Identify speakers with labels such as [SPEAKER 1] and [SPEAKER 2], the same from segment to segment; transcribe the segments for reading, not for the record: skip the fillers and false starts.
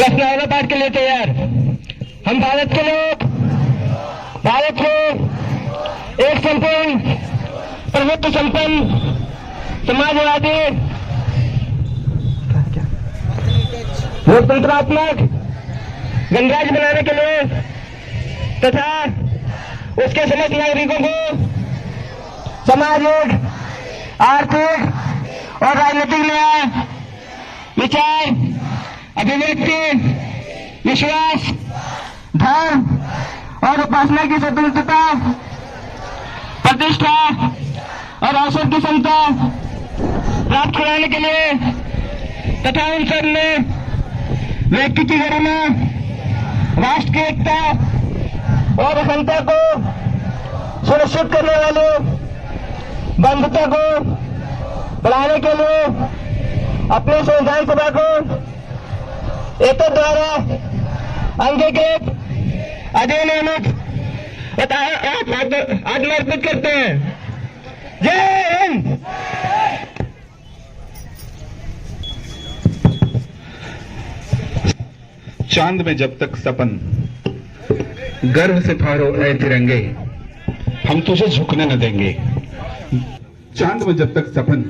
[SPEAKER 1] प्रश्न पाठ के लिए तैयार। हम भारत के लोग भारत को एक संपूर्ण प्रभुत्व संपन्न समाजवादी लोकतंत्रात्मक गणराज्य बनाने के लिए तथा उसके समस्त नागरिकों को सामाजिक, आर्थिक और राजनीतिक न्याय, विचार, अभिव्यक्ति, विश्वास, धर्म और उपासना की स्वतंत्रता, प्रतिष्ठा और अवसर की समता प्राप्त कराने के लिए तथा उन सब में व्यक्ति की गरिमा, राष्ट्र की एकता और अखंडता को सुनिश्चित करने वाले बंधुता को बढ़ाने के लिए अपनी संविधान सभा को एतद द्वारा अंगीकृत अधिनियमित आत्मर्पित करते हैं। जय हिंद।
[SPEAKER 2] चांद में जब तक सपन गर्व से फहरो ऐ तिरंगे, हम तुझे झुकने न देंगे। चांद में जब तक सपन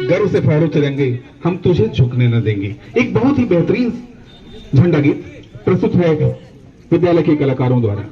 [SPEAKER 2] गर्व से फहरो तिरंगे, हम तुझे झुकने न देंगे। एक बहुत ही बेहतरीन झंडा गीत प्रस्तुत है विद्यालय के कलाकारों द्वारा।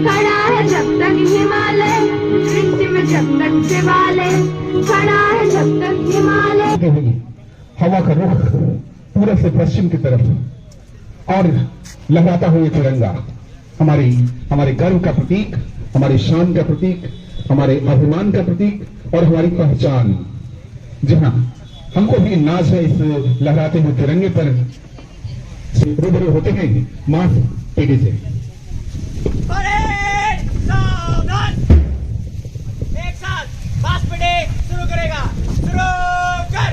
[SPEAKER 3] खड़ा है जब तक हिमालय, में जब तक शिवालय, खड़ा है जब तक हिमालय।
[SPEAKER 2] हवा का रुख पूरब से पश्चिम की तरफ और लहराता हुआ तिरंगा हमारे गर्व का प्रतीक, हमारी शान का प्रतीक, हमारे अभिमान का प्रतीक और हमारी पहचान। जहां हमको भी नाज है इस लहराते हुए तिरंगे पर रूबरू होते हैं मास पीढ़ी से।
[SPEAKER 4] सावधान, एक साथ मास पीढ़ी शुरू करेगा। शुरू कर।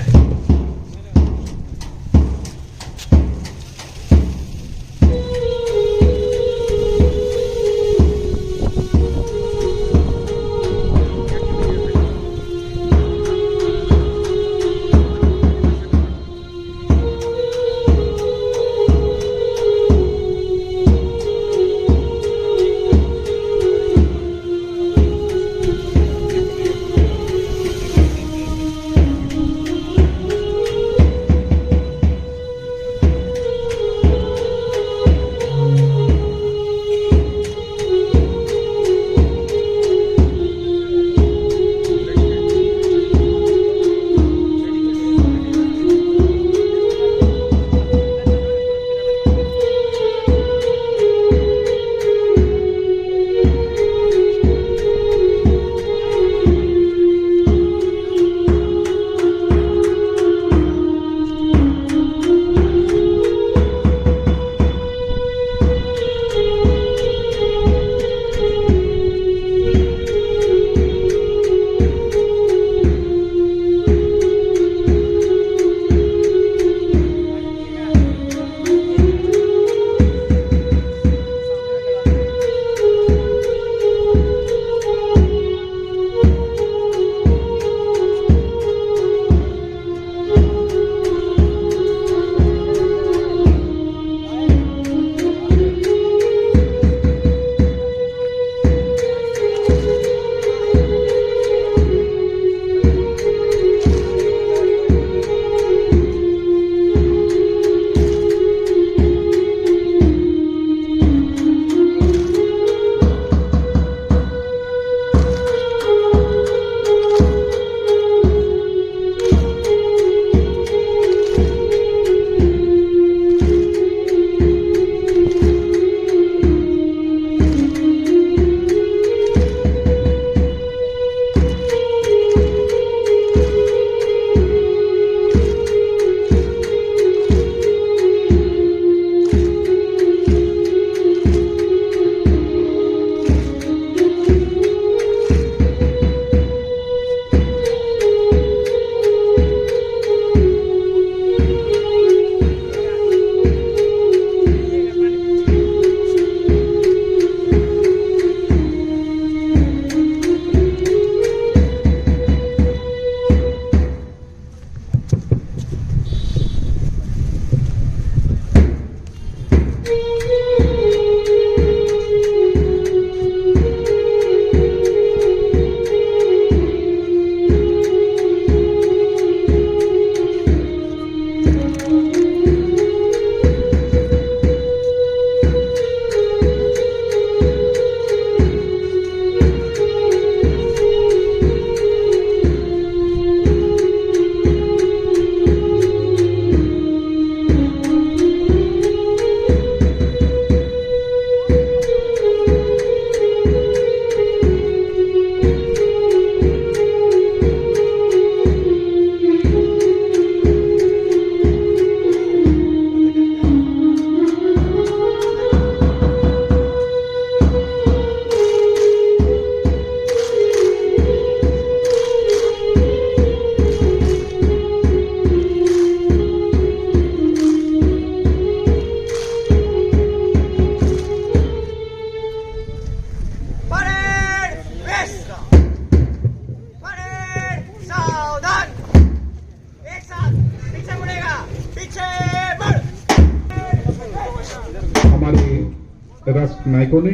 [SPEAKER 2] नायकों ने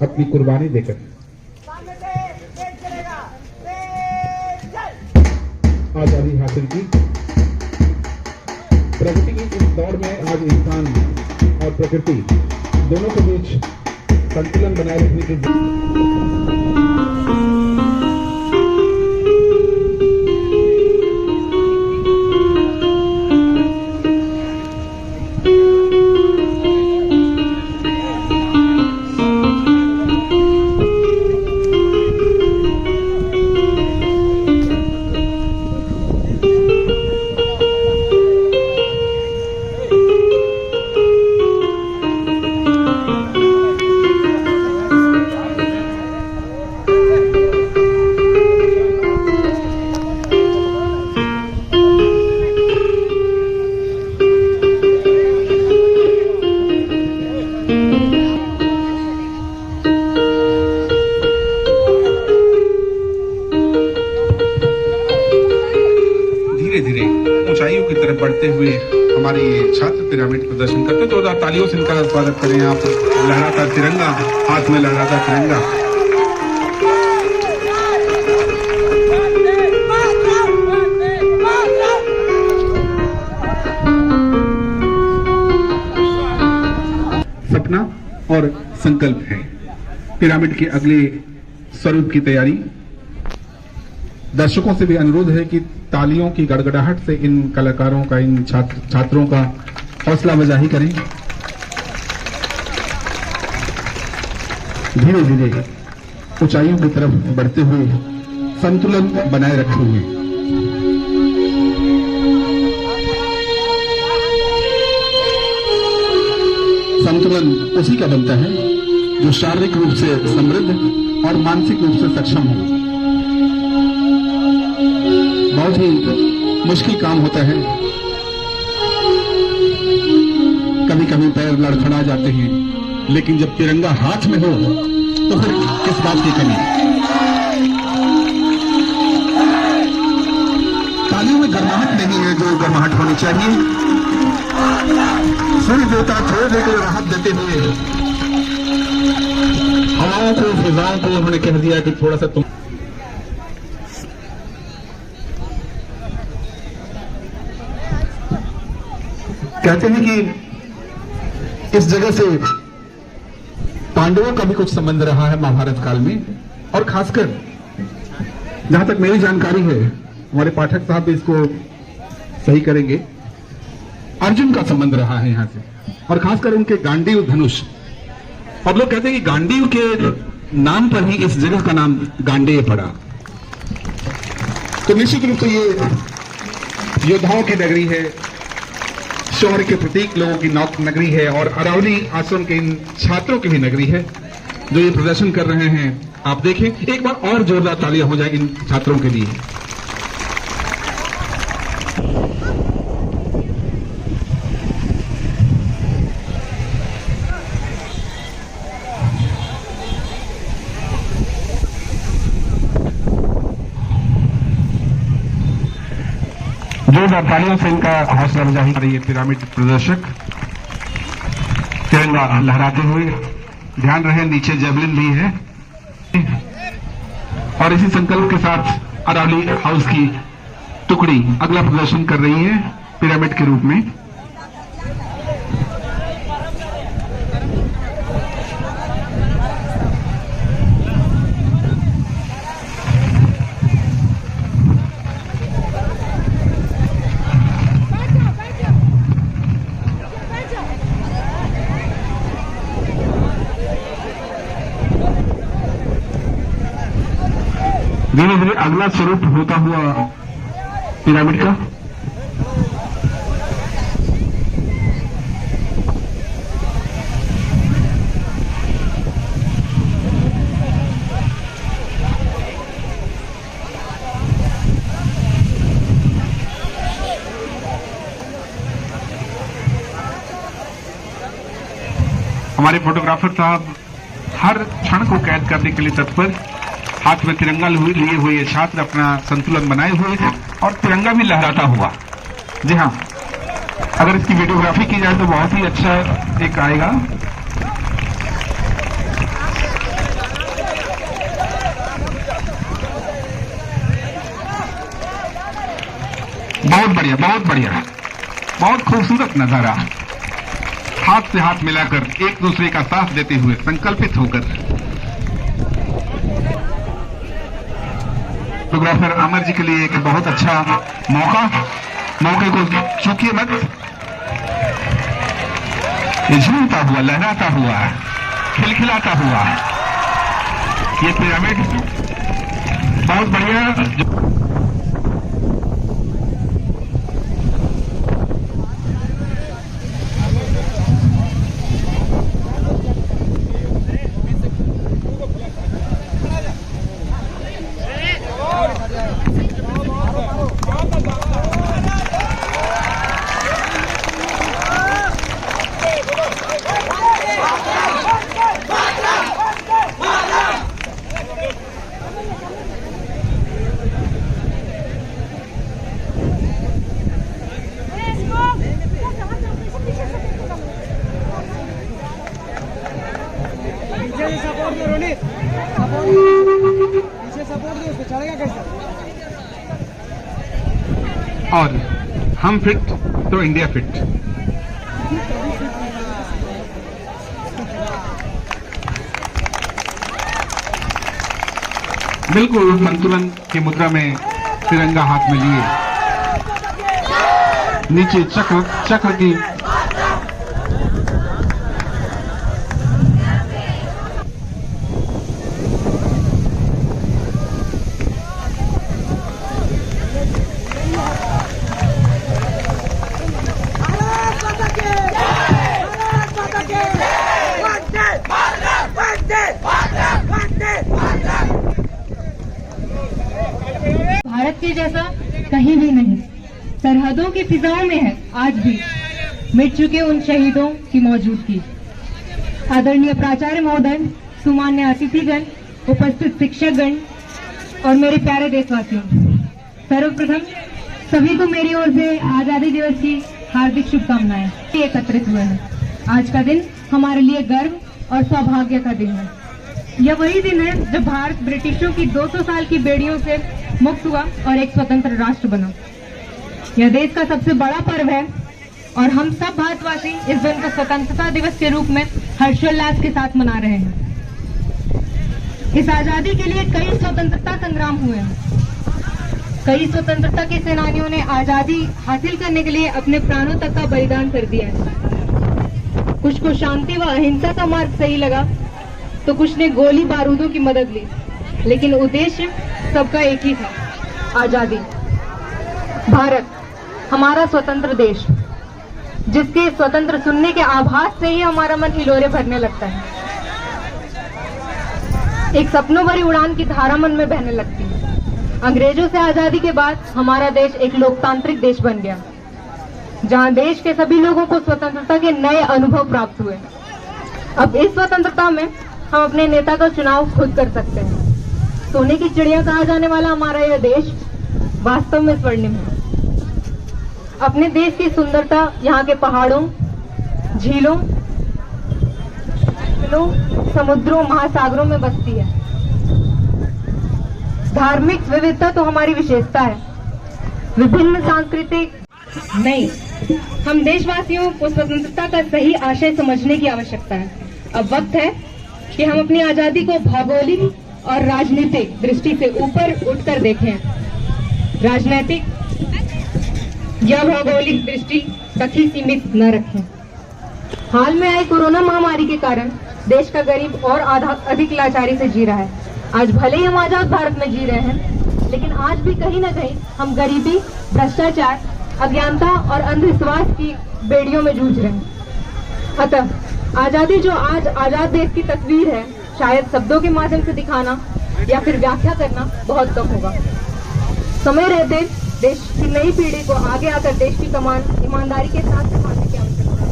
[SPEAKER 2] अपनी कुर्बानी देकर
[SPEAKER 4] सामने से तेज चलेगा, तेज चल।
[SPEAKER 2] आजादी हासिल की। प्रगति की इस दौड़ में आज इंसान और प्रकृति दोनों के बीच संतुलन बनाए रखने की ऊंचाइयों की तरफ बढ़ते हुए हमारे छात्र पिरामिड प्रदर्शन करते हैं। 2 तालियों से इनका स्वागत करें। आप लहराता तिरंगा, हाथ में लहराता तिरंगा। सपना और संकल्प है पिरामिड के अगले स्वरूप की तैयारी। दर्शकों से भी अनुरोध है कि तालियों की गड़गड़ाहट से इन कलाकारों का, इन छात्रों का हौसला अफजाई करें। धीरे धीरे ऊंचाइयों की तरफ बढ़ते हुए संतुलन बनाए रखे हुए संतुलन उसी का बनता है जो शारीरिक रूप से समृद्ध और मानसिक रूप से सक्षम हो। बहुत ही मुश्किल काम होता है। कभी कभी पैर लड़खड़ा जाते हैं, लेकिन जब तिरंगा हाथ में हो तो फिर किस बात की कमी। तालियों में गर्माहट नहीं है जो गर्माहट होनी चाहिए। सूर्य देवता थोड़े देर के लिए राहत देते हुए हवाओं को, फिजाओं को उन्होंने कह दिया कि थोड़ा सा तुम कहते हैं कि इस जगह से पांडवों का भी कुछ संबंध रहा है महाभारत काल में, और खासकर जहां तक मेरी जानकारी है, हमारे पाठक साहब भी इसको सही करेंगे, अर्जुन का संबंध रहा है यहां से, और खासकर उनके गांडीव धनुष। और लोग कहते हैं कि गांडीव के नाम पर ही इस जगह का नाम गांडेय पड़ा। तो निश्चित रूप से ये योद्धाओं की नगरी है, शौर्य के प्रतीक लोगों की नगरी है, और अरावली आश्रम के इन छात्रों की भी नगरी है जो ये प्रदर्शन कर रहे हैं। आप देखें, एक बार और जोरदार तालियां हो जाए इन छात्रों के लिए। जोरदार तालियों से इनका हौसला अफजाई कर रही है पिरामिड प्रदर्शक तिरंगा लहराते हुए। ध्यान रहे नीचे जेवलिन भी है, और इसी संकल्प के साथ अरावली हाउस की टुकड़ी अगला प्रदर्शन कर रही है पिरामिड के रूप में। धीरे धीरे अगला स्वरूप होता हुआ पिरामिड का। हमारे फोटोग्राफर साहब हर क्षण को कैद करने के लिए तत्पर। हाथ में तिरंगा लिए हुए ये छात्र अपना संतुलन बनाए हुए हैं, और तिरंगा भी लहराता हुआ। जी हाँ, अगर इसकी वीडियोग्राफी की जाए तो बहुत ही अच्छा एक आएगा। बहुत बढ़िया, बहुत बढ़िया, बहुत खूबसूरत नजारा। हाथ से हाथ मिलाकर एक दूसरे का साथ देते हुए संकल्पित होकर फोटोग्राफर अमर जी के लिए एक बहुत अच्छा मौके को चूकिए मत। ये झूमता हुआ, लहराता हुआ, खिलखिलाता हुआ ये पिरामिड बहुत बढ़िया।
[SPEAKER 4] सपोर्ट दो रोनित, पीछे सपोर्ट दो, उसको चढ़ेगा कैसे?
[SPEAKER 2] और हम फिट तो इंडिया फिट। बिल्कुल संतुलन की मुद्रा में तिरंगा हाथ में लिए, नीचे चक्र की
[SPEAKER 5] भारत के जैसा कहीं भी नहीं, सरहदों की फिजाओं में है आज भी मिट चुके उन शहीदों की मौजूदगी। आदरणीय प्राचार्य महोदय, सुमान्य अतिथिगण, उपस्थित शिक्षकगण और मेरे प्यारे देशवासियों, सर्वप्रथम सभी को मेरी ओर से आजादी दिवस की हार्दिक शुभकामनाएं। एकत्रित हुए हैं, आज का दिन हमारे लिए गर्व और सौभाग्य का दिन है। यह वही दिन है जब भारत ब्रिटिशों की 200 साल की बेड़ियों से मुक्त हुआ और एक स्वतंत्र राष्ट्र बना। यह देश का सबसे बड़ा पर्व है और हम सब भारतवासी इस दिन को स्वतंत्रता दिवस के रूप में हर्षोल्लास के साथ मना रहे हैं। इस आजादी के लिए कई स्वतंत्रता संग्राम हुए हैं। कई स्वतंत्रता के सेनानियों ने आजादी हासिल करने के लिए अपने प्राणों तक का बलिदान कर दिया है। कुछ को शांति व अहिंसा का मार्ग सही लगा तो कुछ ने गोली बारूदों की मदद ली, लेकिन उद्देश्य सबका एक ही था, आजादी। भारत हमारा स्वतंत्र देश, जिसके स्वतंत्र सुनने के आभास से ही हमारा मन हिलोरे भरने लगता है। एक सपनों भरी उड़ान की धारा मन में बहने लगती है। अंग्रेजों से आजादी के बाद हमारा देश एक लोकतांत्रिक देश बन गया, जहां देश के सभी लोगों को स्वतंत्रता के नए अनुभव प्राप्त हुए। अब इस स्वतंत्रता में हम अपने नेता का चुनाव खुद कर सकते हैं। सोने की चिड़िया कहा जाने वाला हमारा यह देश वास्तव में स्वर्णिम है। अपने देश की सुंदरता यहाँ के पहाड़ों, झीलों, समुद्रों, महासागरों में बसती है। धार्मिक विविधता तो हमारी विशेषता है। विभिन्न सांस्कृतिक नहीं, हम देशवासियों को स्वतंत्रता का सही आशय समझने की आवश्यकता है। अब वक्त है कि हम अपनी आजादी को भौगोलिक और राजनीतिक दृष्टि से ऊपर उठकर देखें। राजनीतिक या भौगोलिक दृष्टि तक ही सीमित न रखें। हाल में आई कोरोना महामारी के कारण देश का गरीब और अधिक लाचारी से जी रहा है। आज भले ही हम आजाद भारत में जी रहे हैं, लेकिन आज भी कहीं न कहीं हम गरीबी, भ्रष्टाचार, अज्ञानता और अंधविश्वास की बेड़ियों में जूझ रहे हैं। अतः आजादी जो आज आजाद देश की तस्वीर है, शायद शब्दों के माध्यम से दिखाना या फिर व्याख्या करना बहुत कम होगा। समय रहते देश की नई पीढ़ी को आगे आकर देश की कमान ईमानदारी के साथ संभालने की आवश्यकता है।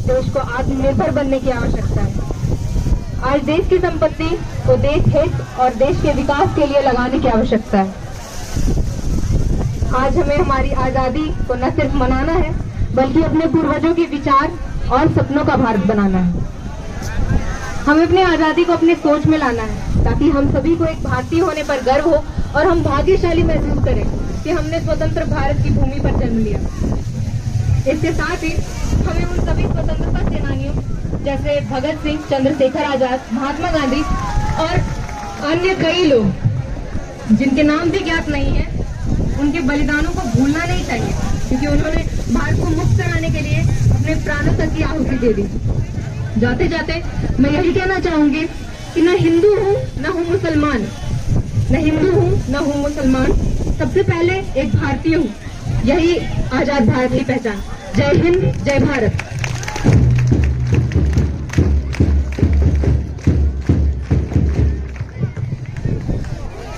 [SPEAKER 5] देश को आत्मनिर्भर बनने की आवश्यकता है। आज देश की संपत्ति को देश हित और देश के विकास के लिए लगाने की आवश्यकता है। आज हमें हमारी आजादी को न सिर्फ मनाना है, बल्कि अपने पूर्वजों के विचार और सपनों का भारत बनाना है। हमें अपनी आजादी को अपने सोच में लाना है, ताकि हम सभी को एक भारतीय होने पर गर्व हो और हम भाग्यशाली महसूस करें कि हमने स्वतंत्र भारत की भूमि पर जन्म लिया। इसके साथ ही हमें उन सभी स्वतंत्रता सेनानियों जैसे भगत सिंह, चंद्रशेखर आजाद, महात्मा गांधी और अन्य कई लोग जिनके नाम भी ज्ञात नहीं है, उनके बलिदानों को भूलना नहीं चाहिए, क्योंकि उन्होंने भारत को मुक्त कराने के लिए अपने प्राणों तक की आहुति दे दी। जाते जाते मैं यही कहना चाहूंगी कि न हिंदू हूँ न हूँ मुसलमान, न हिंदू हूँ न हूँ मुसलमान, सबसे पहले एक भारतीय हूँ। यही आजाद भारत की पहचान। जय हिंद, जय भारत।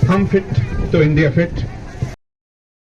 [SPEAKER 2] हम फिट तो इंडिया फिट।